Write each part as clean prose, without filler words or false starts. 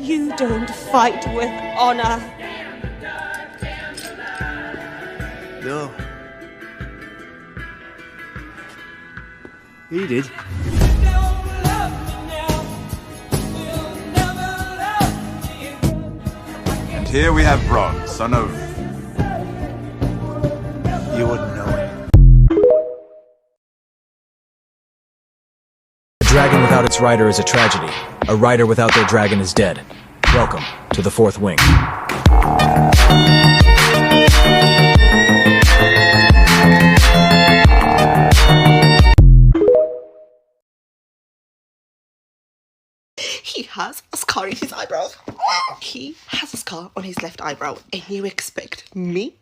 You don't fight with honor. No. He did. And here we have Bron, son of... You wouldn't know him. A dragon without its rider is a tragedy. A rider without their dragon is dead. Welcome to the Fourth Wing. He has a scar in his eyebrow. He has a scar on his left eyebrow. And you expect me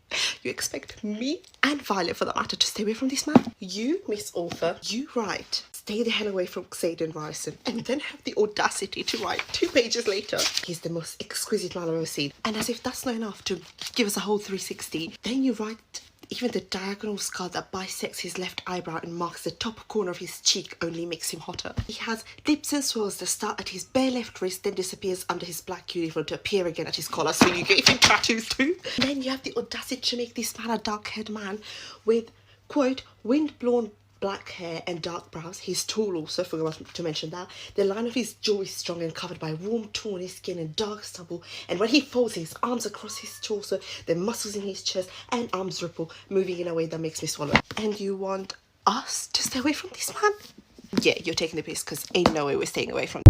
and Violet, for that matter, to stay away from this man? You, Miss Author, you write, stay the hell away from Xaden Ryerson, and then have the audacity to write 2 pages later, he's the most exquisite man I've ever seen. And as if that's not enough to give us a whole 360, then you write even the diagonal scar that bisects his left eyebrow and marks the top corner of his cheek only makes him hotter. He has dips and swirls that start at his bare left wrist, then disappears under his black uniform to appear again at his collar, so you gave him tattoos too. And then you have the audacity to make this man a dark-haired man with, quote, wind-blown black hair and dark brows. He's tall also, forgot to mention that. The line of his jaw is strong and covered by warm, tawny skin and dark stubble. And when he folds his arms across his torso, the muscles in his chest and arms ripple, moving in a way that makes me swallow. And you want us to stay away from this man? Yeah, you're taking the piss, because ain't no way we're staying away from.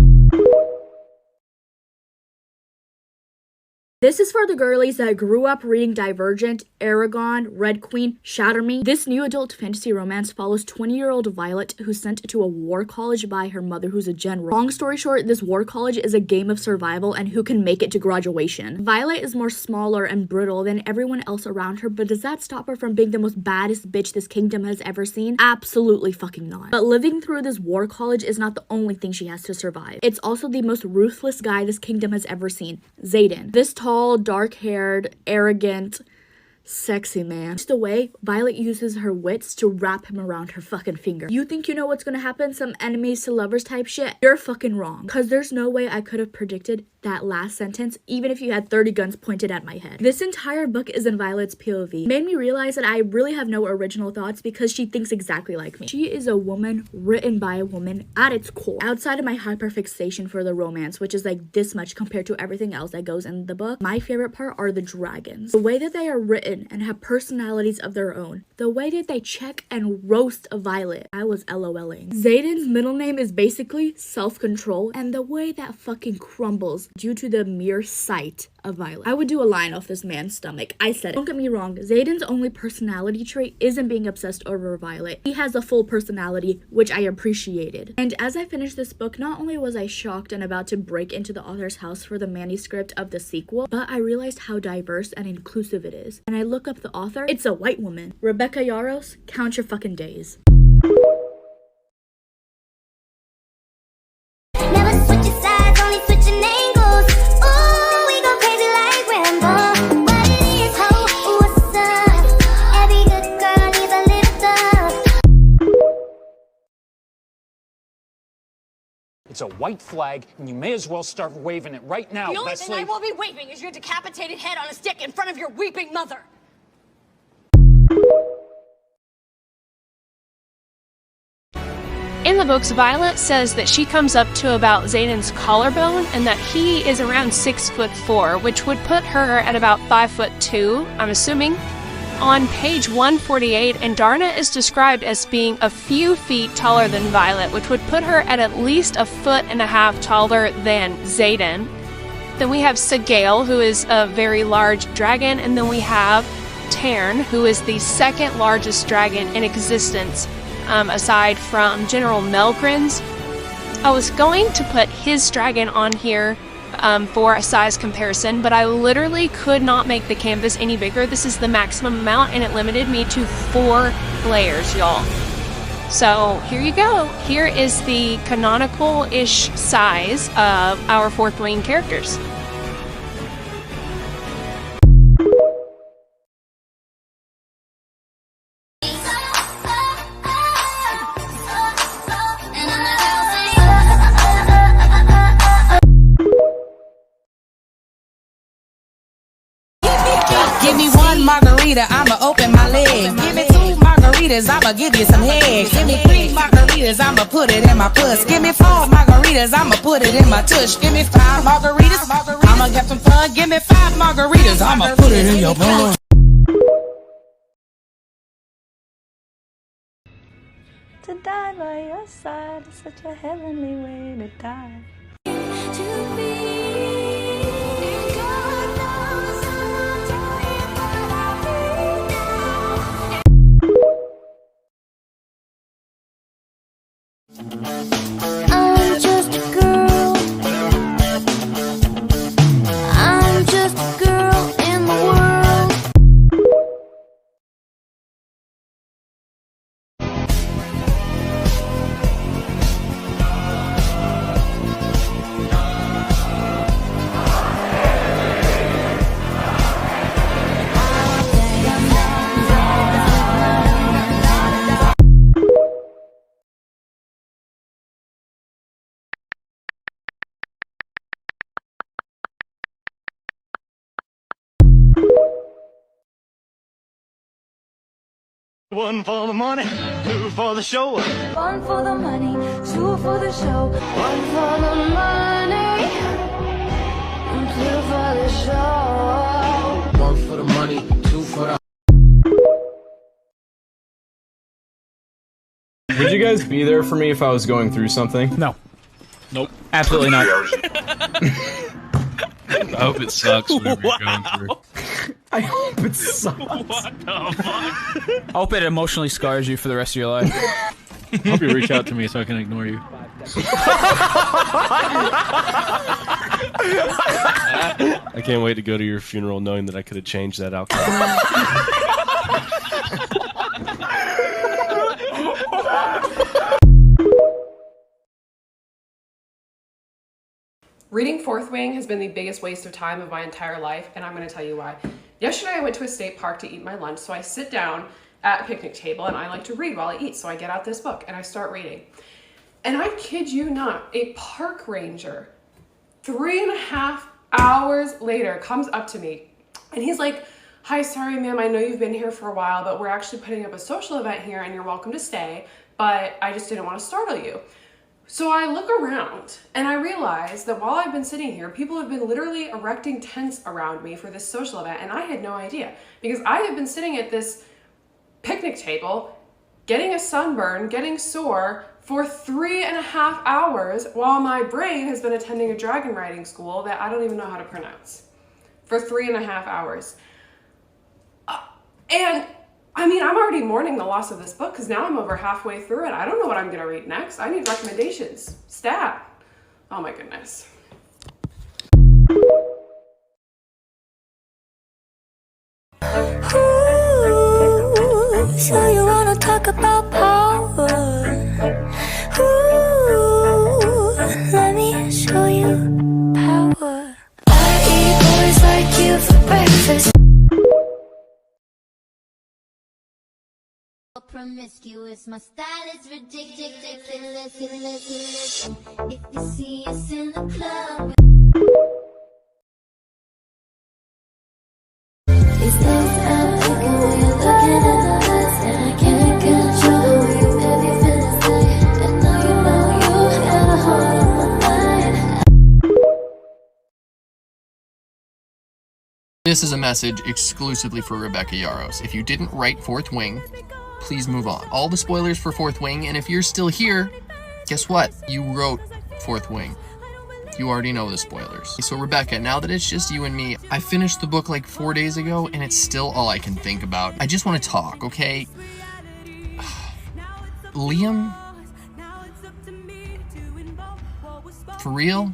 This is for the girlies that grew up reading Divergent, Aragon, Red Queen, Shatter Me. This new adult fantasy romance follows 20-year-old Violet, who's sent to a war college by her mother, who's a general. Long story short, this war college is a game of survival and who can make it to graduation. Violet is more smaller and brittle than everyone else around her, but does that stop her from being the most baddest bitch this kingdom has ever seen? Absolutely fucking not. But living through this war college is not the only thing she has to survive. It's also the most ruthless guy this kingdom has ever seen, Xaden. This tall, dark-haired, arrogant, sexy man. Just the way Violet uses her wits to wrap him around her fucking finger. You think you know what's gonna happen? Some enemies to lovers type shit? You're fucking wrong. Cause there's no way I could have predicted that last sentence, even if you had 30 guns pointed at my head. This entire book is in Violet's POV. Made me realize that I really have no original thoughts because she thinks exactly like me. She is a woman written by a woman at its core. Outside of my hyperfixation for the romance, which is like this much compared to everything else that goes in the book, my favorite part are the dragons. The way that they are written and have personalities of their own. The way that they check and roast a Violet. I was LOLing. Xaden's middle name is basically self-control, and the way that fucking crumbles due to the mere sight of Violet. I would do a line off this man's stomach. I said it. Don't get me wrong, Xaden's only personality trait isn't being obsessed over Violet. He has a full personality, which I appreciated. And as I finished this book, not only was I shocked and about to break into the author's house for the manuscript of the sequel, but I realized how diverse and inclusive it is. And I look up the author, it's a white woman. Rebecca Yarros, count your fucking days. Never switching sides, only switching angles. Ooh, we go crazy like Rambo. What it is, ho, what's up? Every good girl needs a little thug. It's a white flag, and you may as well start waving it right now, The only Leslie. thing I will be waving is your decapitated head on a stick in front of your weeping mother. In the books, Violet says that she comes up to about Xaden's collarbone and that he is around 6'4", which would put her at about 5'2", I'm assuming. On page 148, and Darna is described as being a few feet taller than Violet, which would put her at least a 1.5 feet taller than Xaden. Then we have Segale, who is a very large dragon, and then we have Tern, who is the second largest dragon in existence, aside from General Melgren's. I was going to put his dragon on here for a size comparison, but I literally could not make the canvas any bigger. This is the maximum amount, and it limited me to 4 layers, y'all. So here you go. Here is the canonical-ish size of our Fourth Wing characters. margarita, I'ma open my leg. Give me 2 margaritas, I'ma give you some head. Give me 3 margaritas, I'ma put it in my puss. Give me 4 margaritas, I'ma put it in my tush. Give me 5 margaritas, I'ma have some fun. Give me 5 margaritas, I'ma put it in your bun. To die by your side is such a heavenly way to die. To be, God knows I'm not doing what I I'm just a girl. I'm just a girl in the world. One for the money, 2 for the show. 1 for the money, 2 for the show. 1 for the money, 2 for the show. 1 for the money, 2 for the... Would you guys be there for me if I was going through something? No. Nope. Absolutely not. I hope it sucks whatever you're going through. I hope it sucks. What the fuck? I hope it emotionally scars you for the rest of your life. I hope you reach out to me so I can ignore you. I can't wait to go to your funeral knowing that I could have changed that outcome. Reading Fourth Wing has been the biggest waste of time of my entire life, and I'm going to tell you why. Yesterday I went to a state park to eat my lunch, so I sit down at a picnic table and I like to read while I eat, so I get out this book and I start reading. And I kid you not, a park ranger, 3.5 hours later, comes up to me and he's like, "Hi, sorry ma'am, I know you've been here for a while, but we're actually putting up a social event here and you're welcome to stay, but I just didn't want to startle you." So I look around and I realize that while I've been sitting here, people have been literally erecting tents around me for this social event, and I had no idea because I have been sitting at this picnic table, getting a sunburn, getting sore for 3.5 hours while my brain has been attending a dragon riding school that I don't even know how to pronounce for 3.5 hours. And I mean, I'm already mourning the loss of this book because now I'm over halfway through it. I don't know what I'm going to read next. I need recommendations. Stat. Oh my goodness. Ooh, so you wanna talk about power? Ooh, let me show you power. I eat boys like you for breakfast. Promiscuous, my style is ridiculous. If you see us in the club, these days I'm thinking when you're looking in the eyes, and I can't control you every fantasy. And now you know you got a hold on my mind. This is a message exclusively for Rebecca Yaros. If you didn't write Fourth Wing, please move on. All the spoilers for Fourth Wing, and if you're still here, guess what? You wrote Fourth Wing. You already know the spoilers. So Rebecca, now that it's just you and me, I finished the book like 4 days ago, and it's still all I can think about. I just want to talk, okay? Liam? For real?